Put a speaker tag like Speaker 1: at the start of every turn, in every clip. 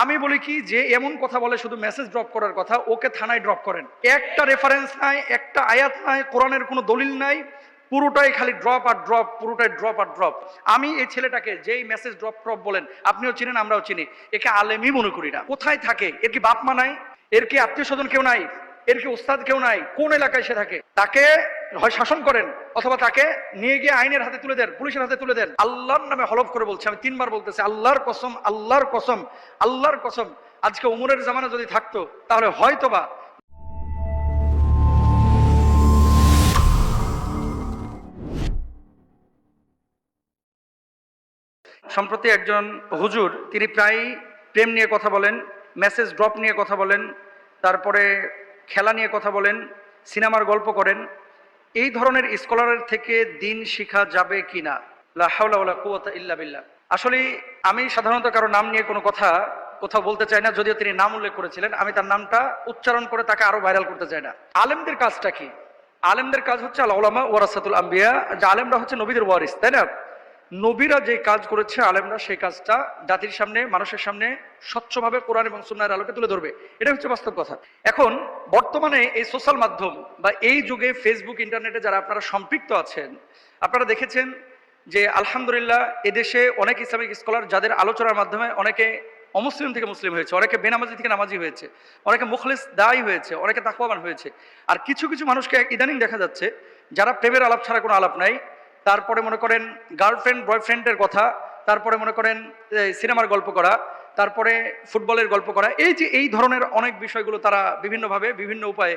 Speaker 1: আমি বলি কি যে এমন কথা বলে শুধু মেসেজ ড্রপ করার কথা, ওকে থানায় ড্রপ করেন। একটা রেফারেন্স নাই, একটা আয়াত নাই, কোরআনের কোনো দলিল নাই, পুরোটাই খালি ড্রপ আর ড্রপ, পুরোটাই ড্রপ আর ড্রপ। আমি এই ছেলেটাকে যেই মেসেজ ড্রপ ড্রপ বলেন, আপনিও চিনেন আমরাও চিনি, একে আলেমই মনে করি না। কোথায় থাকে? এর কি বাপ মা নাই? এর কি আত্মীয় স্বজন কেউ নাই? এর কি উস্তাদ কেউ নাই? কোন এলাকায় সে থাকে? তাকে হয় শাসন করেন অথবা তাকে নিয়ে গিয়ে আইনের হাতে তুলে দেন, পুলিশের হাতে তুলে দেন। আল্লাহর নামে হলফ করে বলছি, আমি 3বার বলতেছি, আল্লাহর কসম, আল্লাহর কসম, আল্লাহর কসম, আজকে উমরের জামানা যদি থাকতো তাহলে হয়তোবা সম্প্রতি একজন হুজুর, তিনি প্রায় প্রেম নিয়ে কথা বলেন, মেসেজ ড্রপ নিয়ে কথা বলেন, তারপরে খেলা নিয়ে কথা বলেন, সিনেমার গল্প করেন। এই ধরনের স্কলারের থেকে দিন শিখা যাবে কিনা? লা হাওলা ওয়ালা কুওয়াতা ইল্লা বিল্লাহ। আসলে আমি সাধারণত কারো নাম নিয়ে কোনো কথা কোথাও বলতে চাই না, যদিও তিনি নাম উল্লেখ করেছিলেন। আমি তার নামটা উচ্চারণ করে তাকে আরো ভাইরাল করতে চাই না। আলেমদের কাজটা কি? আলেমদের কাজ হচ্ছে আল উলামা ওয়ারাসাতুল আম্বিয়া, যে আলেমরা হচ্ছে নবীদের ওয়ারিস, তাই না? নবীরা যে কাজ করেছে আলেমরা সেই কাজটা জাতির সামনে, মানুষের সামনে স্বচ্ছভাবে কোরআন এবং সুন্নাহর আলোকে তুলে ধরবে। এটা হচ্ছে বাস্তব কথা। এখন বর্তমানে এই সোশ্যাল মাধ্যম বা এই যুগে ফেসবুক, ইন্টারনেটে যারা আপনারা সম্পৃক্ত আছেন, আপনারা দেখেছেন যে আলহামদুলিল্লাহ এদেশে অনেক ইসলামিক স্কলার যাদের আলোচনার মাধ্যমে অনেকে অমুসলিম থেকে মুসলিম হয়েছে, অনেকে বেনামাজি থেকে নামাজি হয়েছে, অনেকে মুখলিস দায়ী হয়েছে, অনেকে তাকওয়াবান হয়েছে। আর কিছু কিছু মানুষকে ইদানিং দেখা যাচ্ছে যারা প্রেমের আলাপ ছাড়া কোনো আলাপ নাই, তারপরে মনে করেন গার্লফ্রেন্ড বয়ফ্রেন্ডের কথা, তারপরে মনে করেন সিনেমার গল্প করা, তারপরে ফুটবলের গল্প করা, এই যে এই ধরনের অনেক বিষয়গুলো তারা বিভিন্নভাবে বিভিন্ন উপায়ে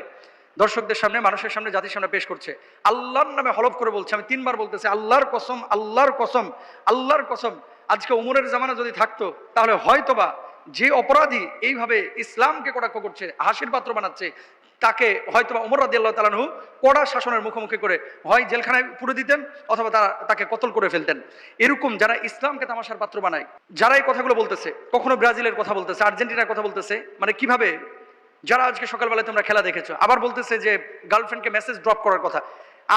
Speaker 1: দর্শকদের সামনে, মানুষের সামনে, জাতির সামনে পেশ করছে। আল্লাহর নামে হলফ করে বলছে, আমি 3বার বলতেছি, আল্লাহর কসম, আল্লাহর কসম, আল্লাহর কসম, আজকে উমরের জামানা যদি থাকতো তাহলে হয়তোবা যে অপরাধী এইভাবে ইসলামকে কটাক্ষ করছে, হাসির পাত্র বানাচ্ছে, তাকে হয়তোবা উমর রাদিয়াল্লাহু তাআলা আনহু কড়া শাসনের মুখোমুখি করে হয় জেলখানায় পুরে দিতেন অথবা তাকে কতল করে ফেলতেন। এরকম যারা ইসলামকে তামাশার পাত্র বানায়, যারা এই কথাগুলো বলতেছে, কখনো ব্রাজিলের কথা বলতেছে, আর্জেন্টিনার কথা বলতেছে, মানে কিভাবে, যারা আজকে সকালবেলায় তোমরা খেলা দেখেছো, আবার বলতেছে যে গার্লফ্রেন্ডকে মেসেজ ড্রপ করার কথা।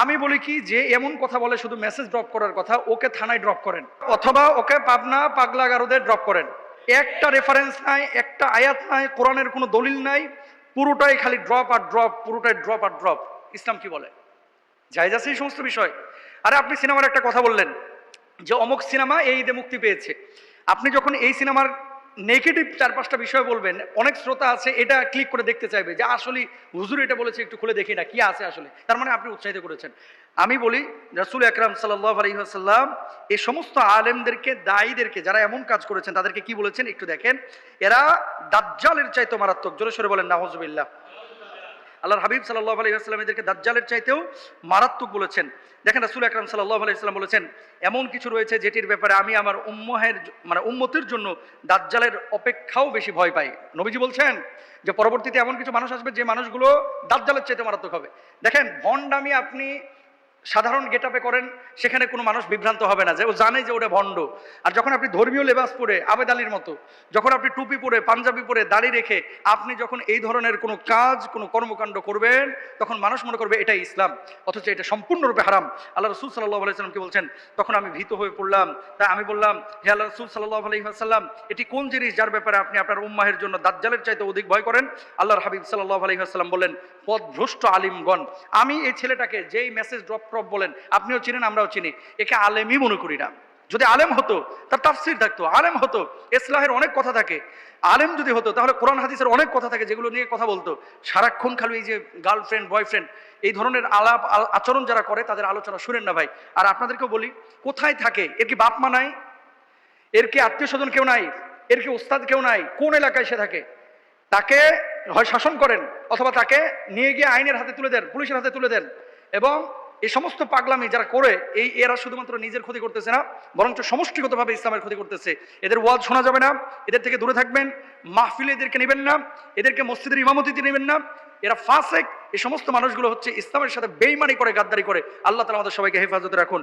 Speaker 1: আমি বলি কি যে এমন কথা বলে শুধু মেসেজ ড্রপ করার কথা, ওকে থানায় ড্রপ করেন অথবা ওকে পাবনা পাগলা গারদে ড্রপ করেন। একটা রেফারেন্স নাই, একটা আয়াত নাই, কোরআনের কোনো দলিল নাই, পুরোটাই খালি ড্রপ আর ড্রপ, পুরোটাই ড্রপ আর ড্রপ। ইসলাম কি বলে? জায়েজ আছে এই সমস্ত বিষয়? আরে আপনি সিনেমার একটা কথা বললেন যে অমুক সিনেমা এই ঈদে মুক্তি পেয়েছে, আপনি যখন এই সিনেমার নেগেটিভ 4-5টা বিষয় বলবেন, অনেক শ্রোতা আছে এটা ক্লিক করে দেখতে চাইবে যে আসলে হুজুর এটা বলেছে, একটু খুলে দেখি না কি আছে আসলে, তার মানে আপনি উৎসাহিত করেছেন। আমি বলি রাসূল আকরাম সাল্লাল্লাহু আলাইহি ওয়াসাল্লাম এই সমস্ত আলেমদেরকে, দায়ীদেরকে, যারা এমন কাজ করেছেন তাদেরকে কি বলেছেন একটু দেখেন। এরা দাজ্জালের চাইতে মারাত্মক। জোরে সোরে বলেন নাউজুবিল্লাহ। আল্লাহর হাবিব সাল্লাল্লাহু আলাইহি ওয়াসাল্লাম এদেরকে দাজ্জালের চাইতেও মারাত্মক বলেছেন। দেখেন রাসূল আকরাম সাল্লাল্লাহু আলাইহি ওয়াসাল্লাম বলেছেন, এমন কিছু রয়েছে যেটির ব্যাপারে আমি আমার উম্মতের জন্য দাজ্জালের অপেক্ষাও বেশি ভয় পাই। নবীজি বলছেন যে পরবর্তীতে এমন কিছু মানুষ আসবে যে মানুষগুলো দাজ্জালের চাইতে মারাত্মক হবে। দেখেন ভণ্ডামি আপনি সাধারণ গেটআপে করেন, সেখানে কোনো মানুষ বিভ্রান্ত হবে না, যে ও জানে যে ওটা ভণ্ড। আর যখন আপনি ধর্মীয় লেবাস পরে আবেদ আলীর মতো, যখন আপনি টুপি পরে, পাঞ্জাবি পরে, দাড়ি রেখে আপনি যখন এই ধরনের কোনো কাজ, কোনো কর্মকাণ্ড করবেন, তখন মানুষ মনে করবে এটাই ইসলাম, অথচ এটা সম্পূর্ণরূপে হারাম। আল্লাহ রাসূল সাল্লাল্লাহু আলাইহি ওয়াসাল্লাম কি বলছেন? তখন আমি ভীত হয়ে পড়লাম। তাই আমি বললাম, হে আল্লাহ রাসূল সাল্লাল্লাহু আলাইহি ওয়াসাল্লাম, এটি কোন জিনিস যার ব্যাপারে আপনি আপনার উম্মাহের জন্য দাজ্জালের চাইতে অধিক ভয় করেন? আল্লাহর হাবিব সাল্লাল্লাহু আলাইহি ওয়াসাল্লাম বললেন, পথভ্রষ্ট আলিমগণ। আমি এই ছেলেটাকে যেই মেসেজ ড্রপ বলেন, আপনিও চিনেন আমরাও চিনি, একে আলেমই মনে করি না। যদি আলেম হতো তার তাফসীর থাকতো, আলেম হতো ইসলাহের অনেক কথা থাকে, আলেম যদি হতো তাহলে কোরআন হাদিসের অনেক কথা থাকে যেগুলো নিয়ে কথা বলতো। সারাক্ষণ খালি এই যে গার্লফ্রেন্ড বয়ফ্রেন্ড এই ধরনের আলাপ আচরণ যারা করে তাদের আলোচনা শুনেন না ভাই। আর আপনাদেরকেও বলি, কোথায় থাকে? এর কি বাপ মা নাই? এর কি আত্মীয় স্বজন কেউ নাই? এর কি উস্তাদ কেউ নাই? কোন এলাকায় সে থাকে? তাকে হয় শাসন করেন অথবা তাকে নিয়ে গিয়ে আইনের হাতে তুলে দেন, পুলিশের হাতে তুলে দেন। এবং এই সমস্ত পাগলামি যারা করে, এরা শুধুমাত্র নিজের ক্ষতি করতেছে না, বরঞ্চ সমষ্টিগতভাবে ইসলামের ক্ষতি করতেছে। এদের ওয়াজ শোনা যাবে না, এদের থেকে দূরে থাকবেন, মাহফিলে এদেরকে নেবেন না, এদেরকে মসজিদের ইমামতিতে নেবেন না। এরা ফাসেক। এই সমস্ত মানুষগুলো হচ্ছে ইসলামের সাথে বেঈমানি করে, গাদ্দারি করে। আল্লাহ তাআলা আমাদের সবাইকে হেফাজতে রাখুন।